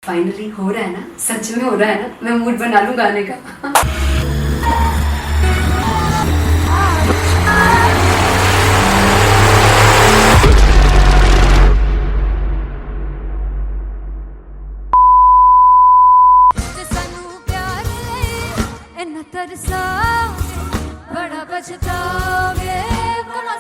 Finally हो रहा है ना, सच में हो रहा है ना, मैं मूड बना लूं गाने का। बड़ा पछताओगे बड़ा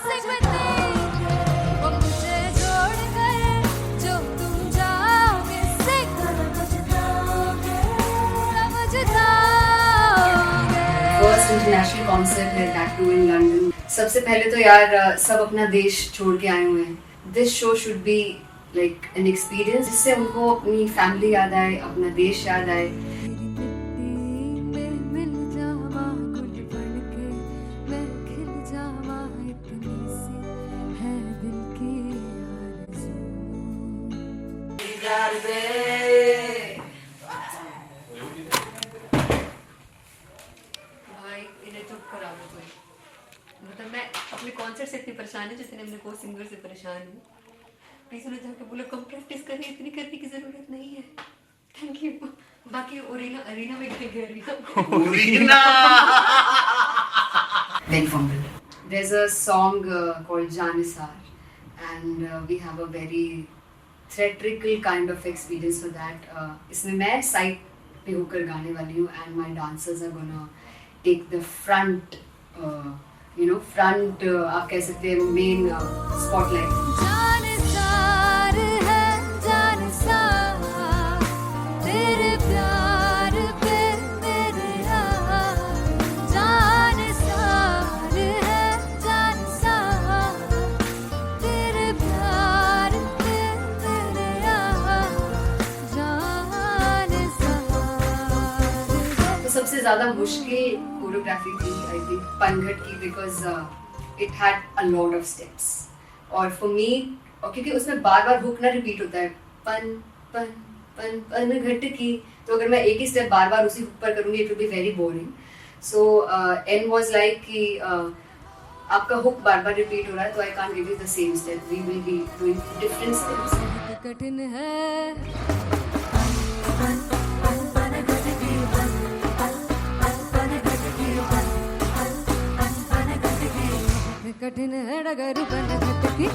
फर्स्ट इंटरनेशनल कॉन्सर्ट है, दैट टू इन लंदन। सबसे पहले तो यार सब अपना देश छोड़ के आए हुए हैं। This show should be like an experience जिससे उनको अपनी फैमिली याद आए, अपना देश याद आए। मतलब मैं अपने कॉन्सर्ट से इतनी परेशान है जितने अपने को सिंगर से परेशान हूँ। प्लीज उन्हें जाके बोलो कम प्रैक्टिस करनी, इतनी करने की जरूरत नहीं है। Thank you. बाकी अरीना में गए arena Very fumble. There's a song called Janisar and we have a very theatrical kind of experience for that. इसमें मैं साइड पे होकर गाने वाली हूँ and my dancers are gonna take the front front आप कह सकते हैं मेन स्पॉटलाइट। सबसे ज्यादा मुश्किल कोरियोग्राफी थी आई थिंक पनघट की, because it had a lot of steps और फॉर मी, और क्योंकि उसमें बार बार हुक ना रिपीट होता है, पन पन पन पनघट की, तो अगर मैं एक ही स्टेप बार बार उसी हुक पर करूंगी it will be very boring. So and was like कि आपका हुक बार बार रिपीट हो रहा है तो I can't give you the same step, we will be doing different steps. कठिन है कठिन है डगर पनघट की।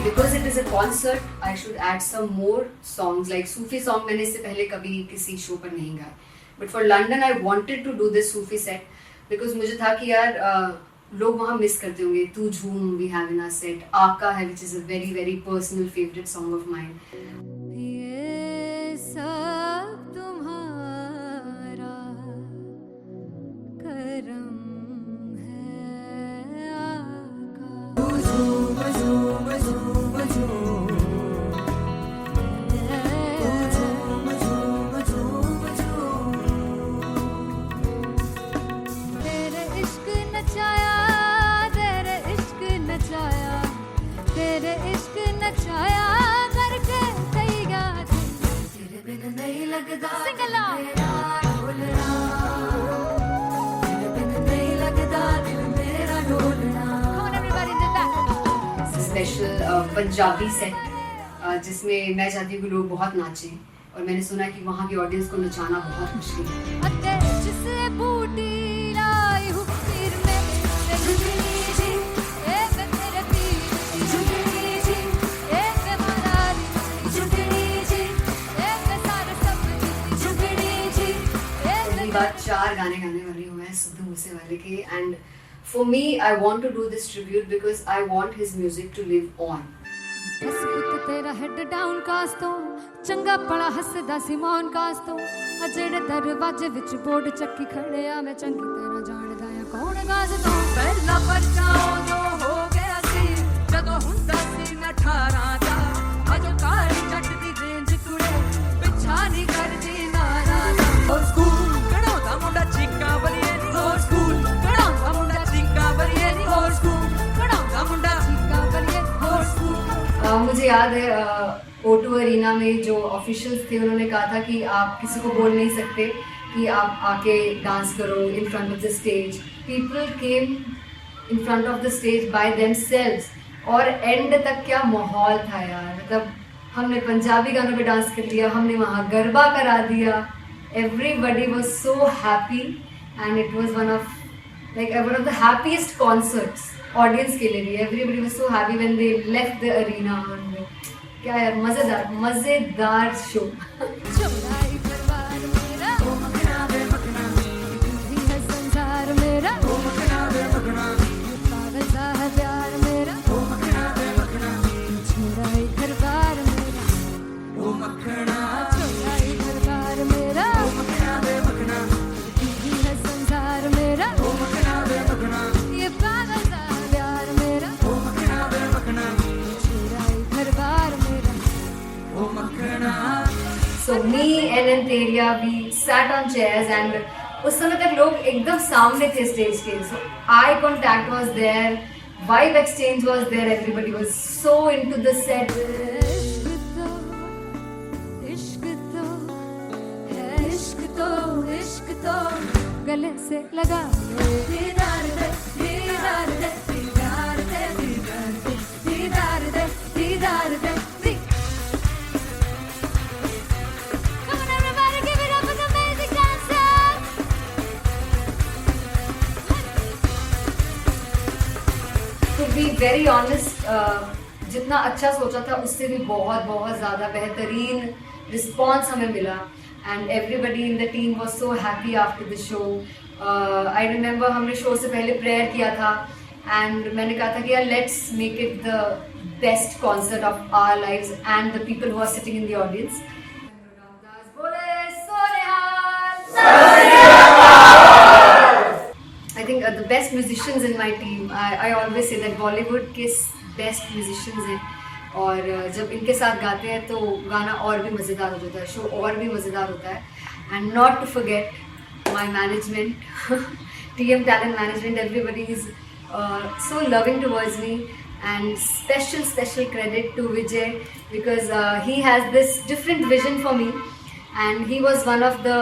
Because it is a concert, I should add some more songs like Sufi song। मैंने इससे पहले कभी किसी शो पर नहीं गाया, but for London I wanted to do this Sufi set because मुझे था कि यार लोग वहाँ मिस करते होंगे। तू झूम we have in our set, आका है which is a very very personal favorite song of mine। ये सब तुम्हारा करम है आका। झूम झूम झूम झूम झूम झूम झूम झूम तेरे इश्क नचाया, तेरे इश्क नचाया, तेरे इश्क नचाया करके कईगा तेरे बिन नहीं लगदा मेरा ढोलना, तेरे बिन नहीं लगदा दिल मेरा ढोलना। Come on everybody did that. Special Punjabi set जिसमें मैं चाहती हूँ कि लोग बहुत नाचें और मैंने सुना कि वहाँ की ऑडियंस को नचाना बहुत मुश्किल है। अते जिससे बूटी लाई हूँ फिर मैं झुकनी जी, एक तेरे पीर झुकनी जी, एक मनाली झुकनी जी, एक सारे सब झुकनी जी। पहली बार 4 गाने गाने वाली हूँ मैं सिद्धू मूसेवाले के, and for me I want to do this tribute because I want his music to live on. बस पुत तेरा हेड डाउन कास तो चंगा पड़ा हसदा सिमोन कास तो अजेड़े दरवाजे विच बोर्ड चक्की खड़े आ मैं चंगी तरह जानदा आ कौन गाज तो पहला परचाओ जो हो गया सी जदों हुंदा सी मैं 18 दा अजो कारी जट दी रेंज कुड़े पिछा नहीं करदी नारा दा स्कूल कढ़ाउंदा मुंडा चीका बलिए नी हो स्कूल कढ़ाउंदा मुंडा चीका बलिए नी हो स्कूल कढ़ाउंदा मुंडा चीका बलिए हो स्कूल। मुझे याद है O2 अरीना में जो ऑफिशियल्स थे उन्होंने कहा था कि आप किसी को बोल नहीं सकते कि आप आके डांस करो in front of the stage. People came in front of the stage by themselves और एंड तक क्या माहौल था यार, मतलब हमने पंजाबी गानों पे डांस कर लिया, हमने वहाँ गरबा करा दिया, everybody was so happy and it was one of the happiest concerts audience के लिए भी. Everybody was so happy when they left the arena. क्या यार, मजेदार शो. चौड़ाई परिवार मेरा, ओ मखना वे मखना, तू ही है संसार मेरा, ओ मखना वे मखना, पागल सा है प्यार मेरा, ओ मखना वे मखना, चौड़ाई परिवार मेरा, ओ मखना, चौड़ाई परिवार मेरा, ओ मखना वे मखना, तू ही है संसार मेरा, ओ मखना वे मखना, ये पागल सा है प्यार मेरा, ओ मखना वे मखना, चौड़ाई परिवार मेरा, ओ मखना. So me and Antheria, we sat on chairs and उस समय तक लोग एकदम सामने थे स्टेज के. So eye contact was there, vibe exchange was there, everybody was so into the set. इश्क तो है, इश्क तो गले से लगा ले. दीदार दे, दीदार दे, दीदार दे, दीदार दे, दीदार दे, दीदार दे. Come on everybody, give it up for the amazing dancers. To be very honest, जितना अच्छा सोचा था उससे भी बहुत ज़्यादा बेहतरीन रिस्पॉन्स हमें मिला. And everybody in the team was so happy after the show. I remember हमने शो से पहले प्रेयर किया था एंड मैंने कहा था कि यार let's make it the best concert of our lives and the people who are sitting in the audience. I think the best musicians in my team, I always say that Bollywood के best musicians हैं और जब इनके साथ गाते हैं तो गाना और भी मज़ेदार हो जाता है, शो और भी मज़ेदार होता है. And not to forget my management, TM Talent Management, everybody is so loving towards me, and special credit to Vijay because he has this different vision for me and he was one of the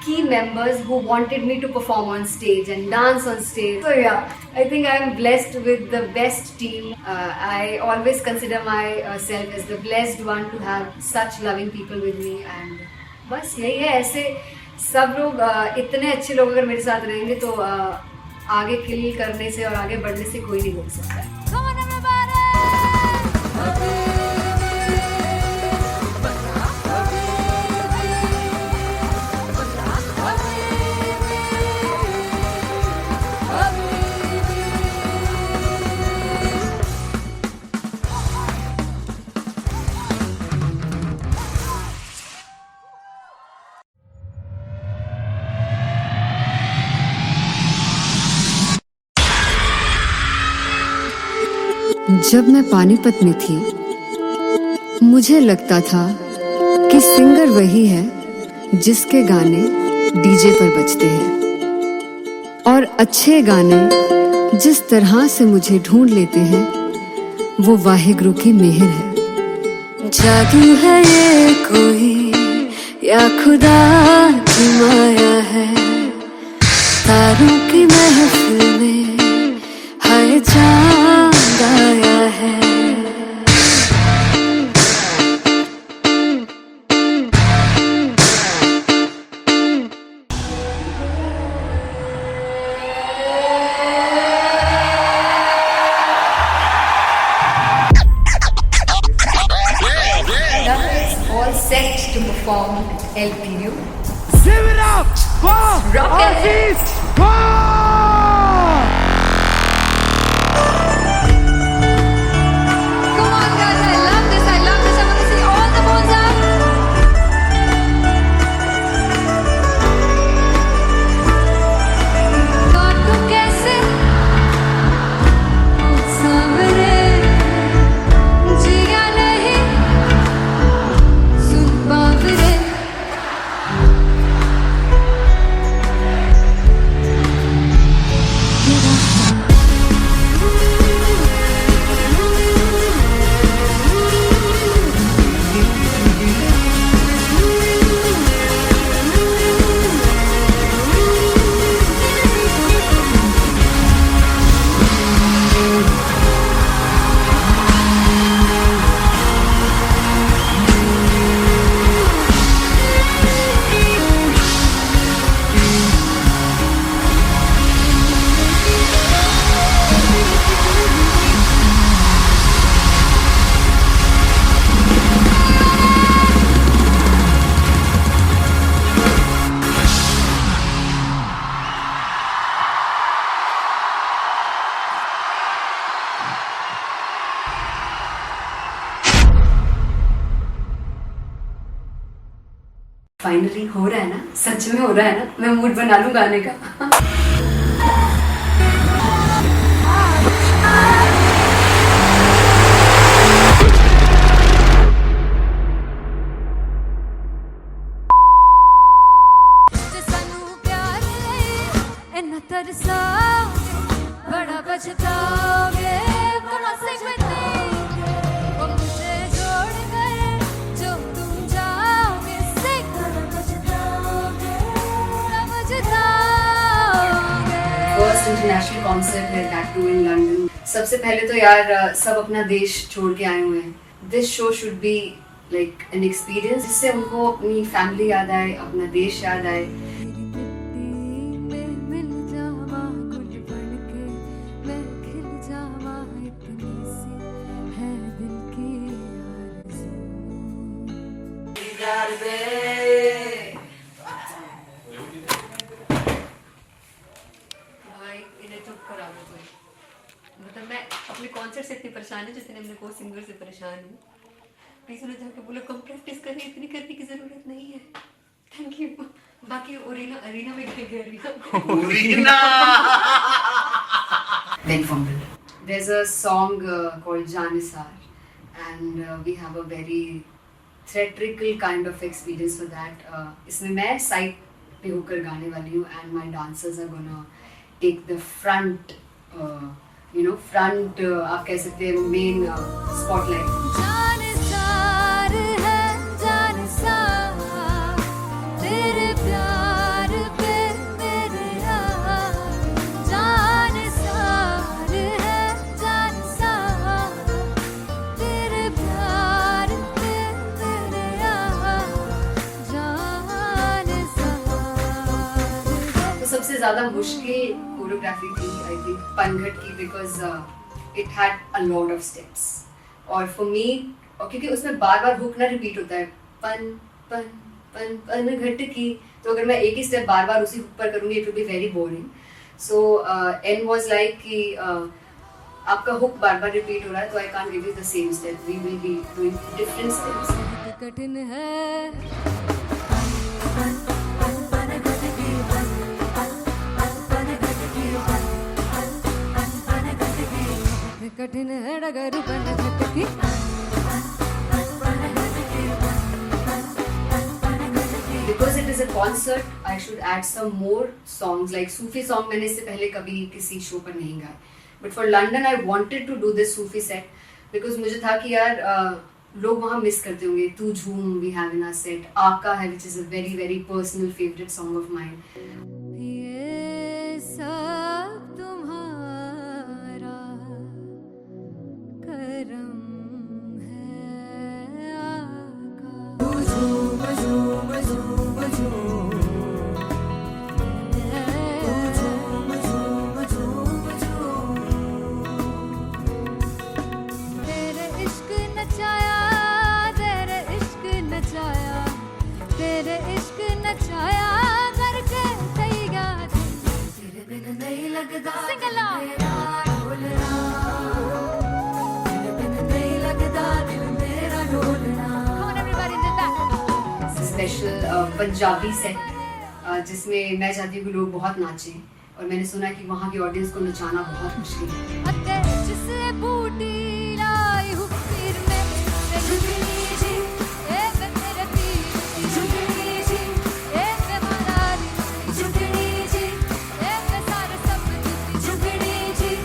key members who wanted me to perform on stage and dance on stage. So yeah, I think I am blessed with the best team. I always consider myself as the blessed one to have such loving people with me and बस यही है. ऐसे सब लोग इतने अच्छे लोग अगर मेरे साथ रहेंगे तो आगे किल करने से और आगे बढ़ने से कोई नहीं रोक सकता है. Come on everybody. जब मैं पानीपत में थी मुझे लगता था कि सिंगर वही है जिसके गाने डीजे पर बजते हैं और अच्छे गाने जिस तरह से मुझे ढूंढ लेते हैं वो वाहिगुरु की मेहर है. जादू है ये कोई या खुदा की माया है, तारों की महफिल में हर चांद आया है. All set to perform LPU. Give it up for Rock and Artist One! Come on guys, I love this. I want to see all the balls up. काटू कैसे सावरे जिया नहीं सुन पावरे. फाइनली हो रहा है ना, सच में हो रहा है ना, मैं मूड बना लूं गाने का। बड़ा पछताओगे वो मुझे छोड़ गए जो तुम जाओगे फर्स्ट इंटरनेशनल कॉन्सर्ट है टैटू इन लंदन। सबसे पहले तो यार सब अपना देश छोड़ के आए हुए हैं। This show should be like an experience जिससे उनको अपनी फैमिली याद आए, अपना देश याद आए। मतलब मैं अपने कॉन्सर्ट से इतनी परेशान हूँ जितने अपने को सिंगर से परेशान हूँ। प्लीज उन्हें जाके बोलो कम प्रैक्टिस करें, इतनी करने की जरूरत नहीं है। Thank you. बाकी अरीना में गए arena Beg for me. There's a song called Janisar, and we have a very theatrical kind of experience for that. इसमें मैं साइड पे होकर गाने वाली हूँ, and my dancers are gonna take the front, front आप कह सकते हैं main spotlight. तेरे प्यार पे मेरे जानसार है जानसार तेरे प्यार पे मेरे जानसार। तो सबसे ज़्यादा मुश्किल कोरियोग्राफी थी आई थिंक पनघट की, because it had a lot of steps और फॉर मी, और क्योंकि उसमें बार बार हुक ना रिपीट होता है, पन पन पन पनघट की, तो अगर मैं एक ही स्टेप बार बार उसी हुक पर करूँगी it will be very boring. So and was like कि आपका हुक बार बार रिपीट हो रहा है तो I can't give you the same step, we will be doing different steps. कठिन है कठिन है डगर पनघट की। Because it is a concert, I should add some more songs like Sufi song. मैंने इससे पहले कभी किसी शो पर नहीं गाए, but for London I wanted to do this Sufi set because मुझे था कि यार लोग वहाँ मिस करते होंगे। तू झूम we have in our set, आका है which is a very very personal favorite song of mine. ये सब तुम्हारा करम है आका। झूम झूम झूम झूम झूम झूम झूम तेरे इश्क नचाया तेरे इश्क नचाया तेरे इश्क नचाया करके तैयार तेरे बिन नहीं लगता सिंगला ढोलना तेरे बिन नहीं लगता दिल मेरा ढोलना। Come on everybody did that. Special Punjabi set जिसमें मैं चाहती हूँ कि लोग बहुत नाचें, और मैंने सुना कि वहाँ की ऑडियंस को नचाना बहुत मुश्किल है। अते जिससे बूटी लाई हूँ पीर में झुकनी जी ए मैं तेरे पीर झुकनी जी ए मैं मरारी झुकनी जी ए मैं सारे सब झुकनी जी ए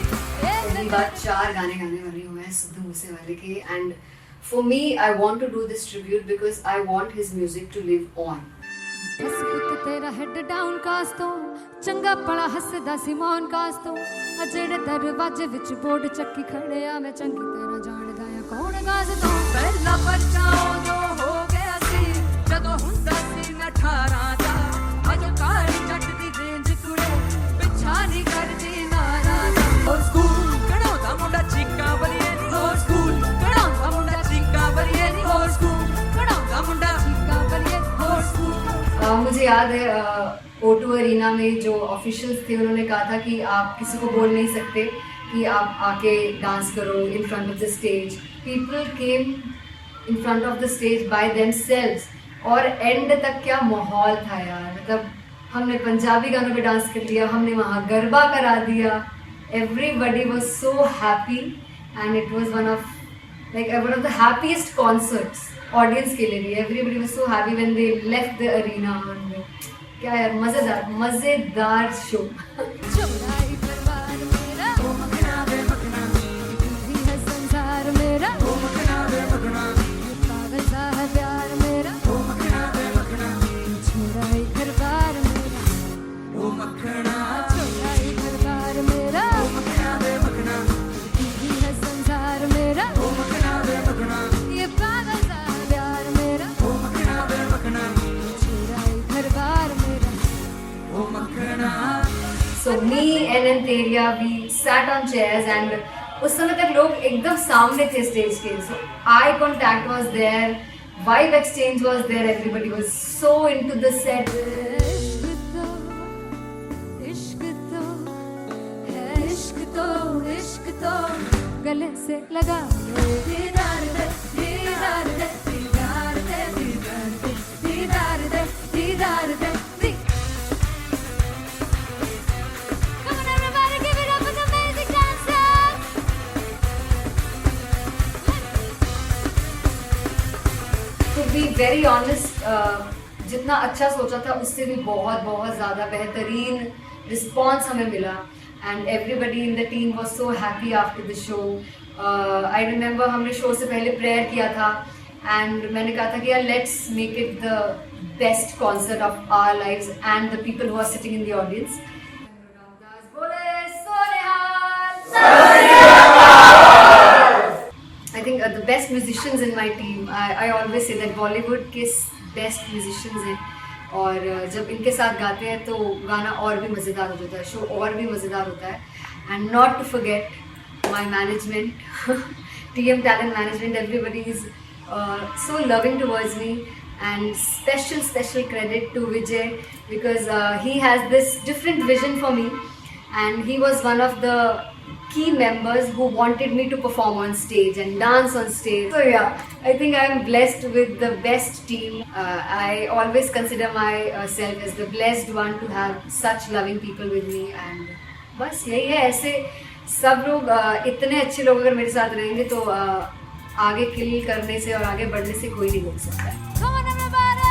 पहली बार 4 गाने गाने वाली हूँ मैं सिद्धू मूसेवाले के, and for me I want to do this tribute because I want his music to live on. बस पुत तेरा हेड डाउन कास तो चंगा पड़ा हसदा सिमोन कास तो अजेड़े दरवाजे विच बोर्ड चक्की खड़े आ मैं चंगी तरह जानदा आ कौन गाज तो पहला बचाओ जो हो गया सी जदों हुंदा सी मैं 18 दा अजो काली जट दी रेंज कुड़े पिछा नहीं करदी नाराज ओ स्कूल कढ़ाउंदा मुंडा चीका बलिए नी ओ स्कूल कढ़ाउंदा मुंडा चीका बलिए नी ओ स्कूल कढ़ाउंदा मुंडा चीका बलिए ओ स्कूल। मुझे याद है O2 अरीना में जो ऑफिशियल्स थे उन्होंने कहा था कि आप किसी को बोल नहीं सकते कि आप आके डांस करो in front of the stage. People came in front of the stage by themselves और एंड तक क्या माहौल था यार, मतलब हमने पंजाबी गानों पे डांस कर लिया, हमने वहाँ गरबा करा दिया, everybody was so happy and it was one of the happiest concerts audience के लिए भी। Everybody was so happy when they left the arena. क्या यार, मजेदार शो। चौराई परिवार मेरा, ओ मखना वे मखना, तू ही है संसार मेरा, ओ मखना वे मखना, पागल सा है प्यार मेरा, ओ मखना वे मखना, चौराई परिवार मेरा, ओ मखना, चौराई परिवार मेरा, ओ मखना वे मखना, तू ही है संसार मेरा, ओ मखना वे मखना, ये पागल सा है प्यार मेरा, ओ मखना वे मखना, चौराई परिवार मेरा। So me and Anteria, we sat on chairs and उस समय तक लोग एकदम सामने थे स्टेज के, so eye contact was there, vibe exchange was there, everybody was so into the set. इश्क तो गले से लगा दीदार दे दीदार दे दीदार दे दीदार दे दीदार दे। Come on everybody, give it up for the amazing dancers. To be very honest, जितना अच्छा सोचा था उससे भी बहुत ज़्यादा बेहतरीन रिस्पॉन्स हमें मिला and everybody in the team was so happy after the show. I remember हमने शो से पहले प्रेयर किया था एंड मैंने कहा था कि यार let's make it the best concert of our lives and the people who are sitting in the audience. I think the best musicians in my team, I always say that Bollywood के best musicians हैं और जब इनके साथ गाते हैं तो गाना और भी मज़ेदार हो जाता है, शो और भी मज़ेदार होता है। And not to forget my management, TM Talent Management, everybody is so loving towards me and special credit to Vijay because he has this different vision for me and he was one of the key members who wanted me to perform on stage and dance on stage. So yeah, I think I am blessed with the best team. I always consider myself as the blessed one to have such loving people with me and बस यही है। ऐसे सब लोग इतने अच्छे लोग अगर मेरे साथ रहेंगे तो आगे किल करने से और आगे बढ़ने से कोई नहीं रोक सकता। Come on everybody.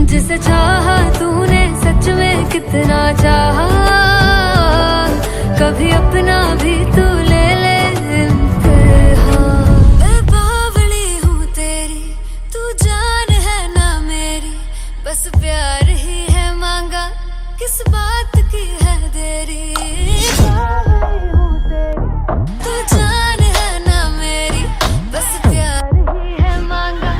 जिसे चाहा तूने सच में कितना चाहा, कभी अपना भी तू ले ले इम्तिहान। मैं बावली हूँ तेरी, तू जान है ना मेरी, बस प्यार ही है मांगा, किस बात की है देरी। बावली हूँ तेरी, तू जान है ना मेरी, बस प्यार ही है मांगा।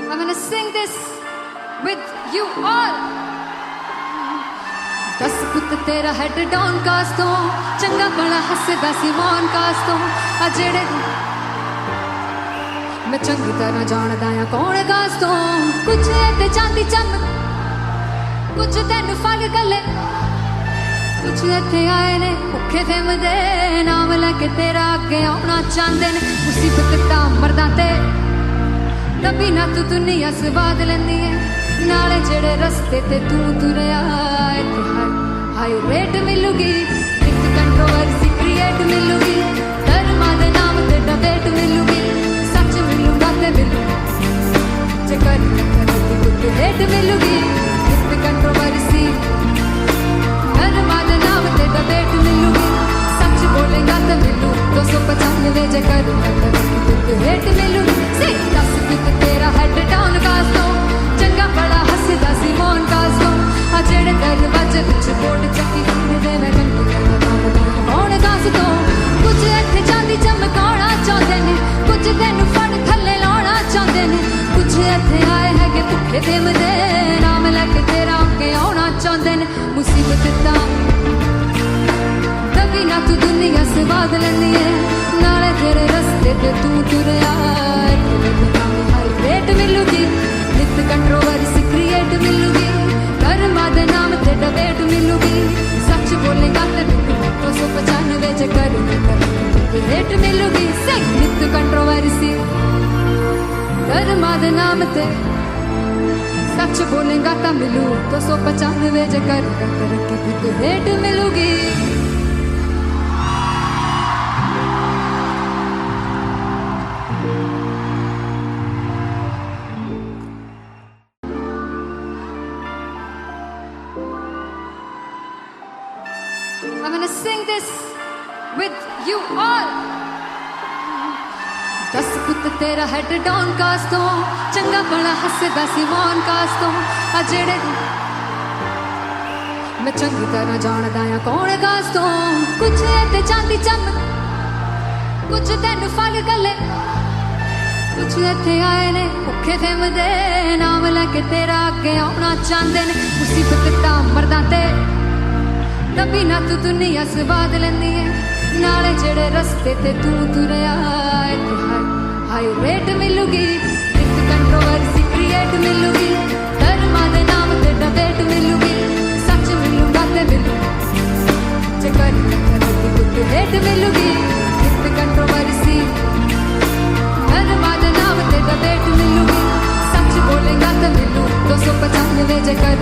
I'm gonna sing this with you all. दस पुत तेरा हेड डाउन कास तो चंगा बड़ा हसदा सी मौन कास तो आ जेड़े मैं चंगी तरह जानदा आ कौन कास तो। कुछ ते चांदी चम कुछ तेन फल गले, कुछ इत्थे आए ने भुखे फिमदे नाम लेके तेरा अगे आउणा चाहंदे ने। मुसीबत दा मरदा ते तभी ना तू दुनिया स्वाद लेंदी है, नाले जेड़े रस्ते ते तू तुरया इत्थे हाई रेट मिलूगी, एक कंट्रोवर्सी क्रिएट मिलूगी, धर्मा दे 295 च कर रेट मिलूगी सही नित कंट्रोवर्सी धर्मा दे नाम ते सच बोलेगा ता मिलू 295 च कर rate मिलूगी I'm gonna sing this with you all. दस पुत तेरा हेड डाउन कास्ट तो चंगा बड़ा हसदा सिमोन कास्ट तो आ जेड़े मैं चंगी तरह जानदा आ कौन कास्ट तो कुछ ते चांदी चम कुछ तेन फल गले कुछ इत्थे आए ने भुखे फिरदे नाम लेके तेरा अगे आउणा चाहंदे ने मुसीबत तां मरदा ते तभी ना तू दुनिया स्वाद लेंदी है नाले जेड़े रस्ते ते तू तुरया हाई रेट मिलूगी एक कंट्रोवर्सी क्रिएट मिलूगी धर्मा दे नाम ते डिबेट मिलूगी सच मिलूगा ते मिलू चकर कुछ रेट मिलूगी एक कंट्रोवर्सी धर्मा दे नाम ते डिबेट मिलूगी सच बोलेगा ते मिलू 295 जे कर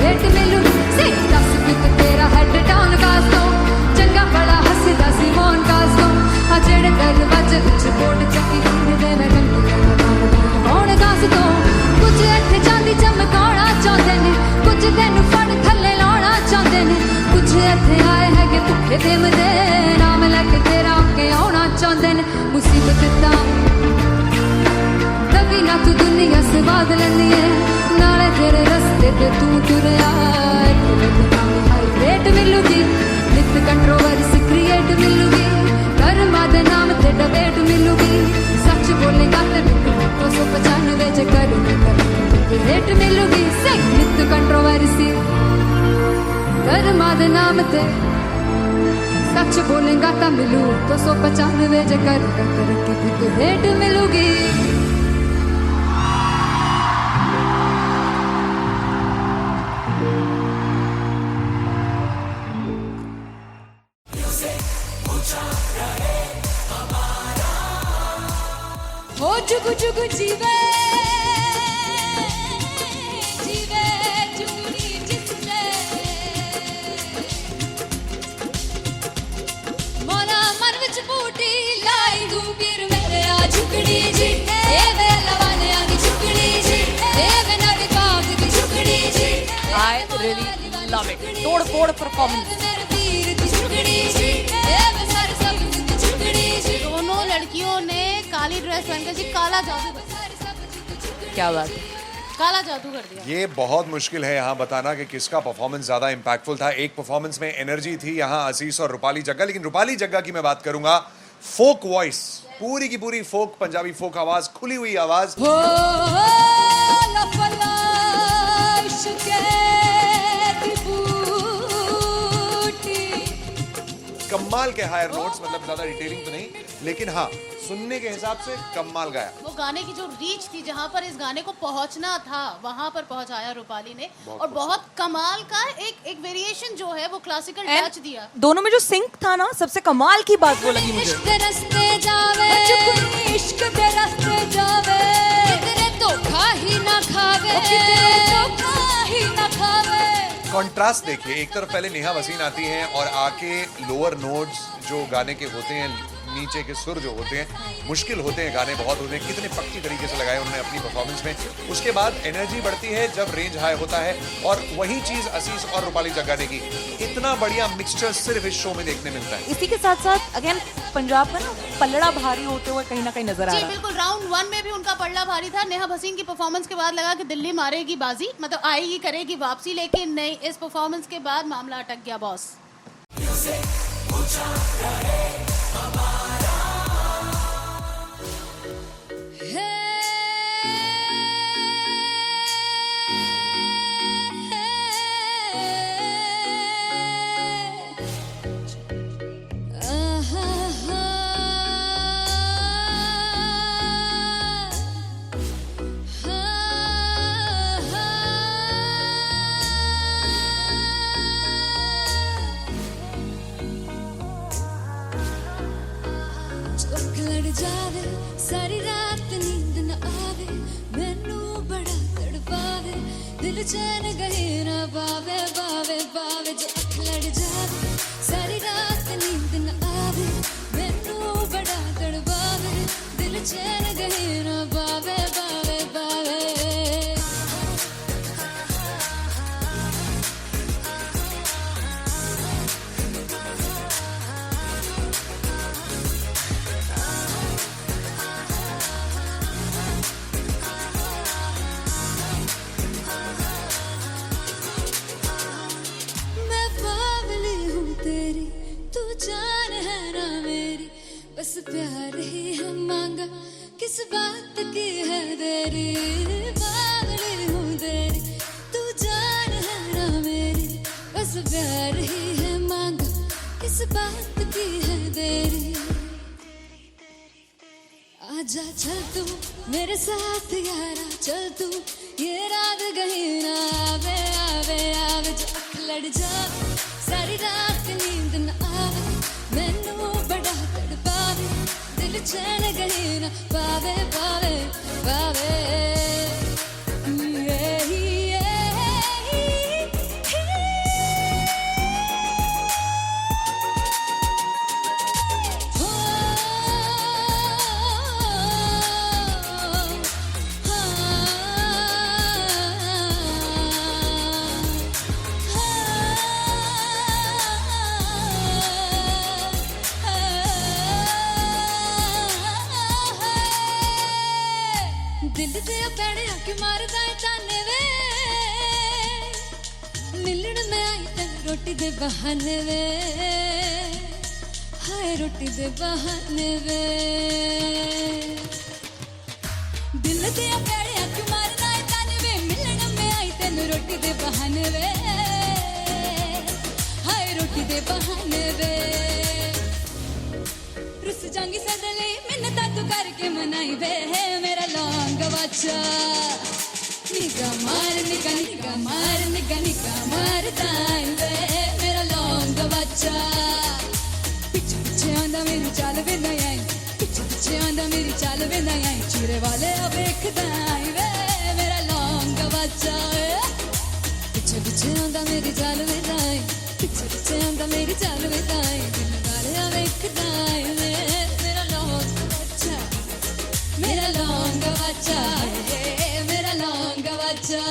रेट मिलूगी सही दस कुछ तेरा हेड डाउन कास्तो चंगा बड़ा हसदा सिमोन कास्तो आ जेड़े दरवाजे विच बोर्ड चक्की दे मैं कौन कास्तो कुछ इत्थे चांदी चमकाउणा चाहंदे ने कुछ तेनू फड़ थल्ले लाउणा चाहंदे ने कुछ इत्थे आए है कि भुखे देमदे नाम लेके तेरा अगे आउणा चाहंदे ने मुसीबत तां तभी ना तू दुनिया स्वाद लेंदी है नाले तेरे रस्ते ते तू तुरया रेट मिलूगी नित कंट्रोवर्सी क्रिएट मिलूगी धर्मा दे नाम ते डिबेट मिलूगी सच बोलेगा ते मिलू 295 च कर रेट मिलूगी सही नित कंट्रोवर्सी धर्मा दे नाम ते सच बोलेगा ता मिलू 295 च कर रेट मिलूगी हो जुगु जुगु जीवे जीवे जुगनी जिसने मोला मन विच बूटी लाई तू पीर मेरे आ झुकड़ी जी ए वे लवाने आ दी झुकड़ी जी ए वे नवी बाग दी झुकड़ी जी I really love it. तोड़ फोड़ परफॉर्मेंस मेरे पीर दी झुकड़ी जी ए वे सारे सब दी झुकड़ी जी दोनों लड़कियों ने काली ड्रेस पहनकर जी काला जादू कर दिया। क्या बात है काला जादू कर दिया। ये बहुत मुश्किल है यहाँ बताना कि किसका परफॉर्मेंस ज्यादा इम्पैक्टफुल था। एक परफॉर्मेंस में एनर्जी थी यहाँ असीस और रूपाली जग्गा, लेकिन रूपाली जग्गा की मैं बात करूंगा फोक वॉइस, पूरी की पूरी फोक पंजाबी फोक आवाज, खुली हुई आवाज। हो लफला इश्क़े दी बूटी कमाल के हायर नोट्स, मतलब ज्यादा डिटेलिंग तो नहीं, लेकिन हाँ सुनने के हिसाब से कमाल गाया। वो गाने की जो रीच थी, जहाँ पर इस गाने को पहुंचना था वहां पर पहुंचाया रूपाली ने, और बहुत कमाल का एक वेरिएशन जो है वो क्लासिकल टच दिया। दोनों में जो सिंक था ना, सबसे कमाल की बात वो लगी मुझे। इश्क दे रस्ते जावे इश्क दे रस्ते जावे कितने धोखा ही ना खावे कितने धोखा ही ना खावे। कॉन्ट्रास्ट देखिए, एक तरफ पहले नेहा वसीन आती हैं और आके लोअर नोट्स जो गाने के होते हैं, नीचे के सुर जो होते हैं, मुश्किल होते हैं, गाने बहुत होते हैं, कितने पक्की तरीके से लगाए उन्होंने अपनी परफॉर्मेंस में। उसके बाद एनर्जी बढ़ती है जब रेंज हाई होता है, और वही चीज असीस और रूपाली जग्गा ने की। इतना बढ़िया मिक्सचर सिर्फ इस शो में देखने मिलता है। इसी के साथ साथ अगेन पंजाब का ना पल्लड़ा भारी होते हुए कहीं ना कहीं नजर आ जी रहा है। बिल्कुल, राउंड 1 में भी उनका पल्ला भारी था। नेहा भसीन की परफॉर्मेंस के बाद लगा कि दिल्ली मारेगी बाजी, मतलब आएगी करेगी वापसी, लेकिन नहीं, इस परफॉर्मेंस के बाद मामला अटक गया बॉस। जावे सारी रात नींद न आवे मैनू बड़ा तड़पावे दिल चैन गहे ना पावे पावे पावे जो अख लड़ जावे सारी रात नींद न आवे मैनू बड़ा तड़पावे दिल चैन गहे ना पावे पावे पावे मैं बावली हूँ तेरी तू जान है ना मेरी बस प्यार ही है मांगा किस बात की है देरी बावली हूँ तेरी तू जान है ना मेरी बस प्यार ही है मांगा किस बात की है देरी आजा चल तू मेरे साथ यारा चल तू ये रात गही ना आवे आवे आवे जो अख लड़ जावे सारी रात नींद न आवे मैनू बड़ा तड़पावे दिल चैन गही ना पावे पावे पावे दिल ते पैड़े आके मारदा है ताने वे मिलन में आई तन रोटी दे बहाने वे हाय रोटी दे बहाने वे दिल ते पैड़े आके मारदा है ताने वे मिलन में आई तन रोटी दे बहाने वे हाय रोटी दे बहाने वे रुस जांगी सदले मिन्नता तू करके मनाई वे मेरा लौंग बच्चा निगा मार ताई वे मेरा लौंग बच्चा पीछे पीछे आंदा मेरी चाल वे ना आई पीछे पीछे आंदा मेरी चाल वे ना आई चिरे वाले वेखदा आई वे मेरा लौंग बच्चा पीछे पीछे आंदा मेरी चाल वे ना आई पीछे पीछे आंदा मेरी चाल वे ना आई दिल वाले वेखदा आई वे मेरा लौंग बच्चा मेरा लौंग बच्चा मेरा लौंग बच्चा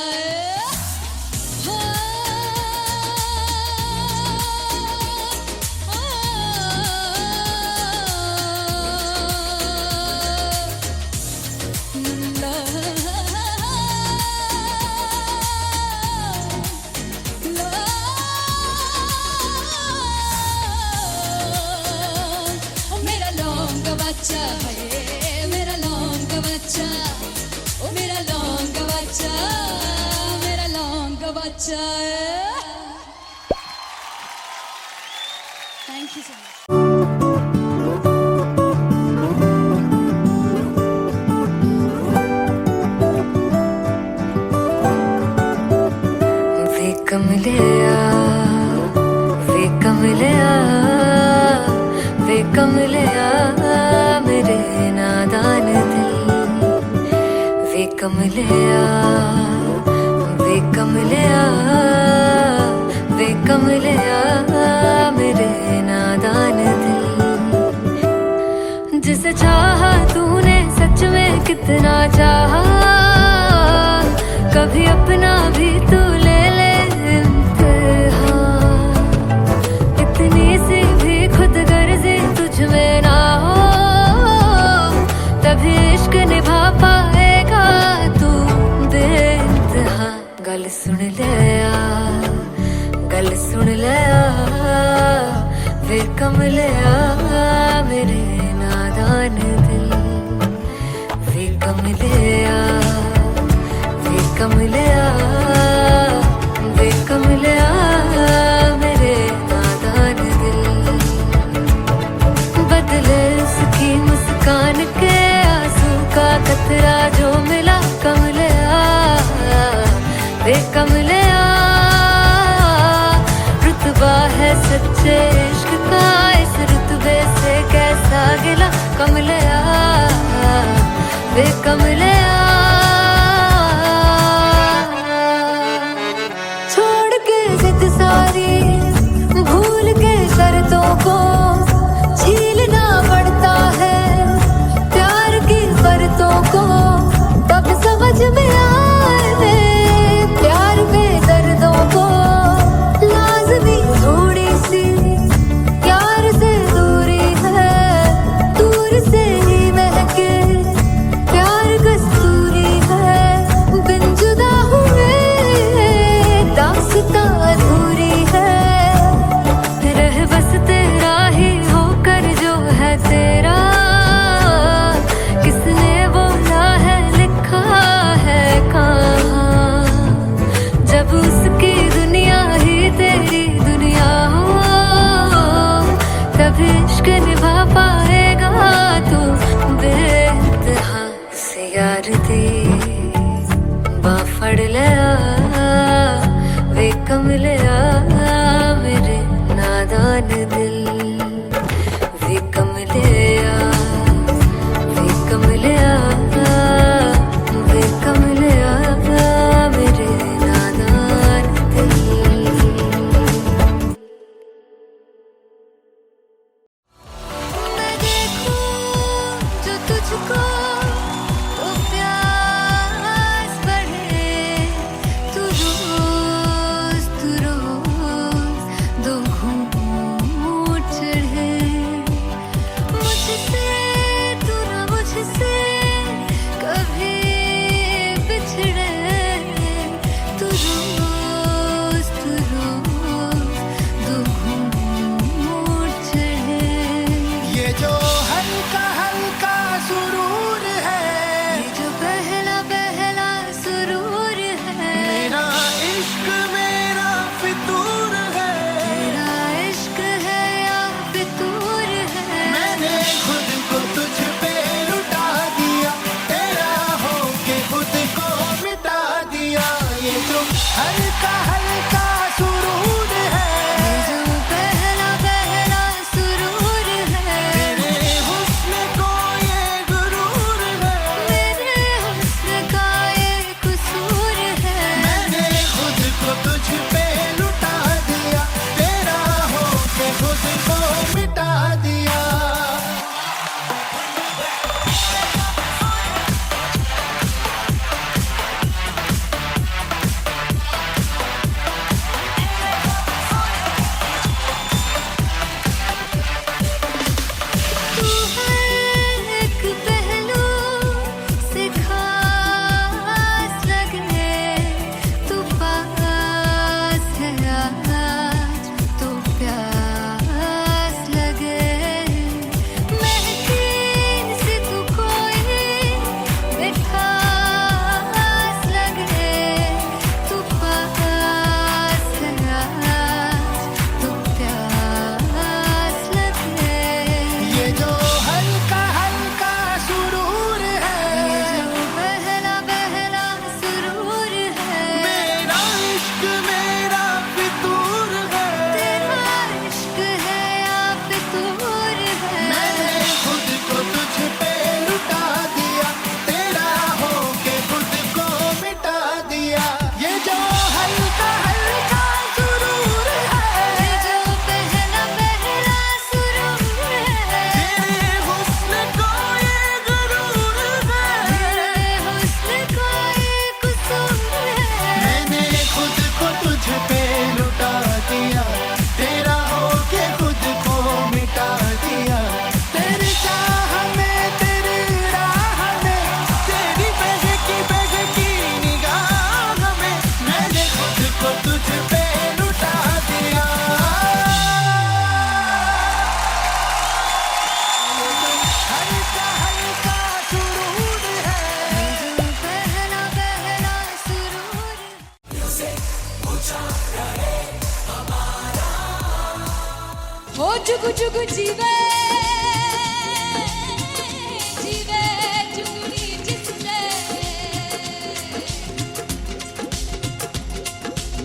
मेरा लौंग बच्चा मेरा लौंग बच्चा ओ मेरा लौंग बच्चा मेरा लौंग बच्चा थैंक यू सो मच वे कमलिया वे कमलिया वे कमलिया मेरे नादान दिल वे कमलिया वे कमलिया वे कमलिया मेरे नादान दिल जिसे चाहा तूने सच में कितना चाहा कभी अपना भी तू ले ले इम्तिहान इतनी सी भी खुद गर्जी तुझ में ना हो तभी इश्क निभा पाएगा तू बेइंतहा गल सुन लिया गल सुन लिया वे कमलिया मेरे नादान दिल वे कमलिया वे कमलिया वे कमलिया मेरे नादान दिल बदले उसकी मुस्कान के आंसू का कतरा जो मिला कमलिया वे कमलिया रुतबा है सच्चे इश्क का इस रुतबे कमलिया छोड़ के जिद सारी भूल के शर्तों को झीलना पड़ता है प्यार की शर्तों को तब समझ में आए प्यार के दर्दों को लाज़मी थोड़ी सी प्यार से दूरी है दूर से ही महके प्यार कस्तूरी है बिन जुदा हुए दास्तां अधूरी है रह बस तेरा ही होकर जो है तेरा किसने बोला है लिखा है कहाँ जब उसकी दुनिया ही तेरी दुनिया हो तब इश्क निभा पाएगा तू बेइंतहा से यार दी बाफड़ लिया वे कमलिया मेरे नादान दिल वे कमलिया वे कमलिया वे कमलिया मेरे नादान दिल मैं देखूं जो तुझको तो प्यास बढ़े तू रोज दो घूंट चढ़े मुझसे तू ना मुझसे कभी बिछड़े तू रोज दो घूंट चढ़े ये जो हल्का हल्का सुरूर है ये जो पहला पहला सुरूर है मेरा इश्क मेरा फितूर है तेरा इश्क है या फितूर है मैंने खुद को तुझ पे लुटा दिया तेरा होके खुद को मिटा दिया ये जो हल्का हल्का सुरूर है ये जो पहला पहला सुरूर है तेरे हुस्न को ये गुरूर है मेरे हुस्न का ये कसूर है मैंने खुद को तुझ पे लुटा दिया तेरा होके खुद को मिटा दिया तू है एक पहलू से खास लगे तू पास है आज तो प्यास लगे महकी से तू कोई मिठास लगे तू पास है आज तो प्यास लगे ये जो हल्का हल्का सुरूर है ये जो पहला पहला सुरूर है मेरा इश्क मेरा फितूर है तेरा इश्क है या फितूर है मैंने खुद को तुझ पे लुटा दिया तेरा होके खुद को मिटा दिया ये जो हल्का हल्का सुरूर है ये जो पहला पहला सुरूर है तेरे हुस्न को ये गुरूर है मेरे हुस्न का ये कसूर है मैंने खुद को तुझ पे लुटा दिया तेरा होके खुद को मिटा दिया तेरी चाह में तेरी राह में तेरी बहकी निगाह में मैंने खुद को तुझ पे लुटा दिया हल्का हल्का सुरूर है ये जो पहला पहला सुरूर हो जुगु जुगु जीवे जीवे जुगनी जिससे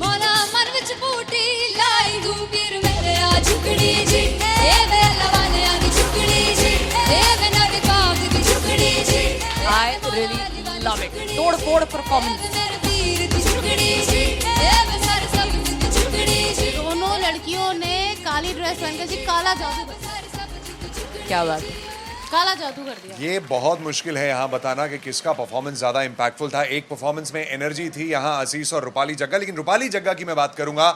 मौला मन विच बूटी लाई दूबीर मेरे आ झुकड़ी जी ए वे लवाने आ झुकड़ी जी ए वे नड़ी बाग दी झुकड़ी जी I really तोड़ फोड़ परफॉर्मेंस। दोनों लड़कियों ने काली ड्रेस पहनकर जी काला जादू कर दिया। क्या बात है। काला जादू कर दिया। ये बहुत मुश्किल है यहाँ बताना कि किसका परफॉर्मेंस ज्यादा इंपैक्टफुल था। एक परफॉर्मेंस में एनर्जी थी यहाँ असीस और रूपाली जग्गा, लेकिन रूपाली जग्गा की मैं बात करूंगा,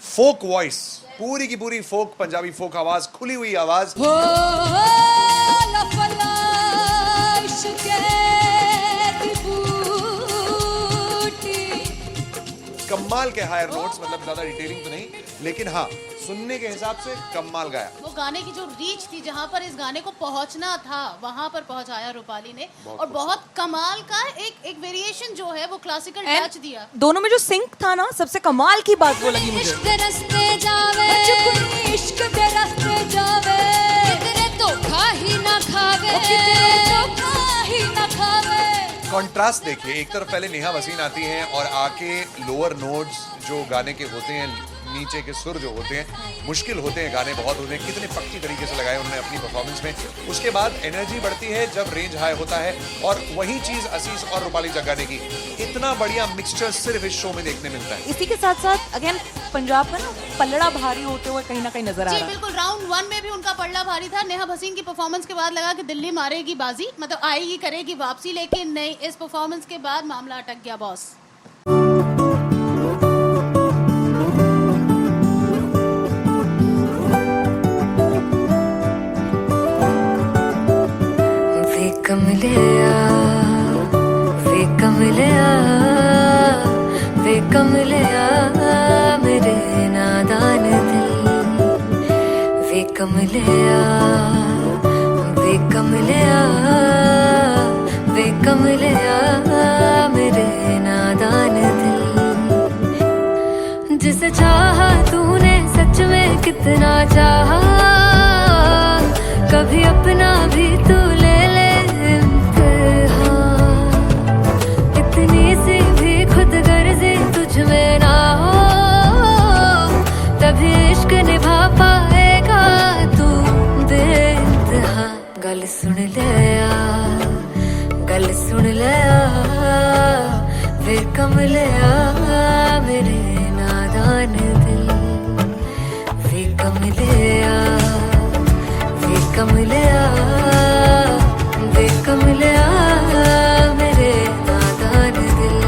फोक वॉइस, पूरी की पूरी फोक, पंजाबी फोक आवाज, खुली हुई आवाज। कमाल के हायर नोट्स, मतलब ज्यादा डिटेलिंग तो नहीं, लेकिन हाँ सुनने के हिसाब से कमाल गाया। वो गाने की जो रीच थी, जहाँ पर इस गाने को पहुंचना था वहां पर पहुंचाया रूपाली ने, और बहुत कमाल का एक वेरिएशन जो है वो क्लासिकल टच दिया। दोनों में जो सिंक था ना, सबसे कमाल की बात वो लगी मुझे। इश्क दे रस्ते जावे, इश्क दे रस्ते जावे, कितने धोखा ही ना खावे, कितने धोखा ही ना खावे। कॉन्ट्रास्ट देखिए, एक तरफ पहले नेहा वसीन आती हैं और आके लोअर नोट्स जो गाने के होते हैं, नीचे के सुर जो होते हैं, मुश्किल होते हैं, गाने बहुत होते हैं, कितने पक्की तरीके से लगाए उन्होंने अपनी परफॉर्मेंस में। उसके बाद एनर्जी बढ़ती है जब रेंज हाई होता है, और वही चीज असीस और रूपाली जग्गा ने की। इतना बढ़िया मिक्सचर सिर्फ इस शो में देखने मिलता है। इसी के साथ साथ अगेन पंजाब का ना पलड़ा भारी होते हुए कहीं ना कहीं नजर आ जी रहा है। बिल्कुल, राउंड 1 में भी उनका पलड़ा भारी था। नेहा भसीन की परफॉर्मेंस के बाद लगा कि दिल्ली मारेगी बाजी, मतलब आएगी, करेगी वापसी, लेकिन नहीं, इस परफॉर्मेंस के बाद मामला अटक गया बॉस। कमलिया वे कमलिया वे कमलिया मेरे नादान दिल, वे कमलिया वे कमलिया वे कमलिया मेरे नादान दिल। जिसे चाहा तूने सच में कितना चाहा, कभी अपना भी तू ले ले इम्तिहान। इतनी सी भी खुद गर्जी तुझ में ना हो, तभी इश्क निभा पाएगा तू बेइंतहा। गल सुन ले आ, गल सुन ले आ, वे कमलिया मेरे नादान दिल, वे कमलिया वे कमलिया वे कमलिया मेरे नादान दिल।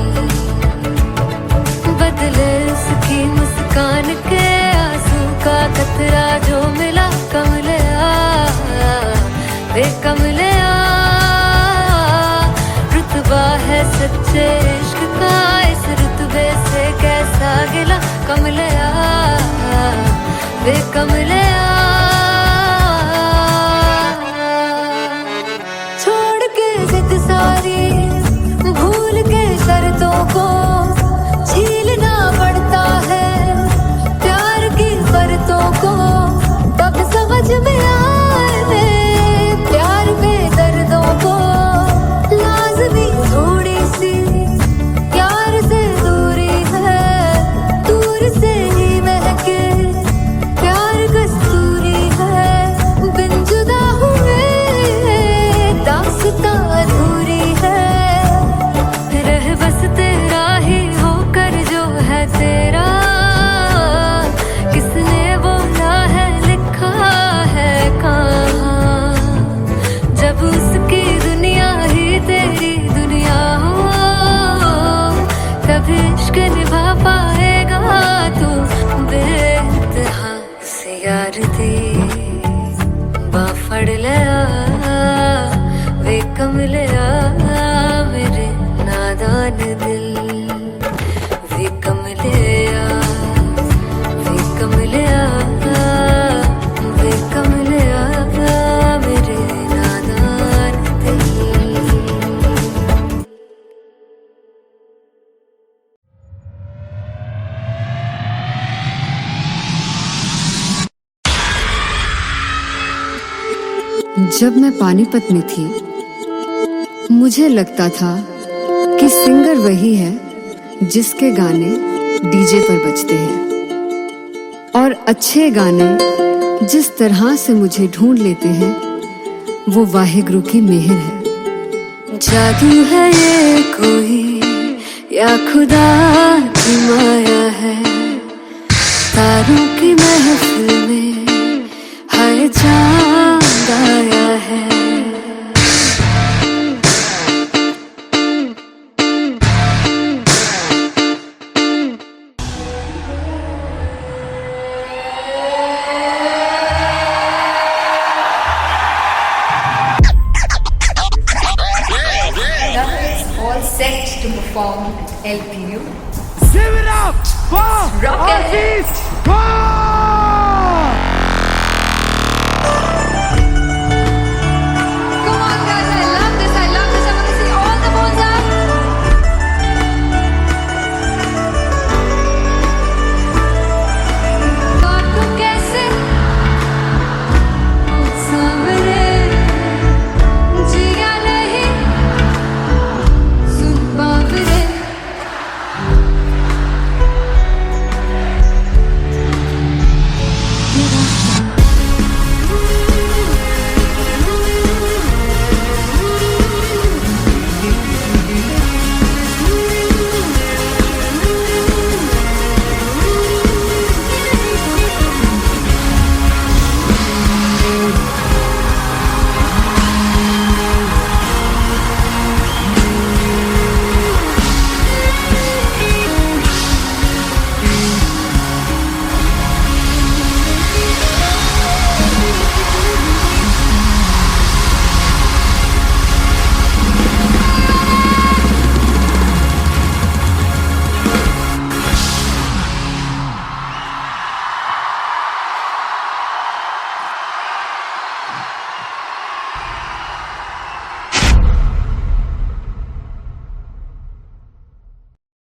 बदले उसकी मुस्कान के आंसू का कतरा जो मिला कमलिया वे कमलिया। रुतबा है सच्चे इश्क का, इस रुतबे से कैसा गिला कमलिया वे कमलिया। छोड़ के जिद सारी, भूल के शर्तों को, झीलना पड़ता है प्यार की शर्तों को। तब समझ में आए प्यार में दर्दों को, लाज़मी थोड़ी सी प्यार से दूरी है, दूर से ही महके प्यार कस्तूरी है। बिन जुदा हुए दास्तां अधूरी है, रह बस तेरा ही होकर जो है तेरा, किसने बोला है लिखा है कहाँ। जब उसकी दुनिया ही तेरी दुनिया हो, तब इश्क निभा पाएगा तू बेइंतहा। से यार दी बाफड़ लिया वे कमलिया मेरे नादान दिल, वे कमलिया वे कमलिया वे कमलिया मेरे नादान दिल। जब मैं पानीपत में थी, मुझे लगता था कि सिंगर वही है जिसके गाने डीजे पर बजते हैं, और अच्छे गाने जिस तरह से मुझे ढूंढ लेते हैं वो वाहिगुरु की मेहर है। जादू है ये कोई या खुदा की माया है, तारों की महफिल में हाय चांद आया है। All set to perform at LPU. Give it up for Rock and Aziz Khan!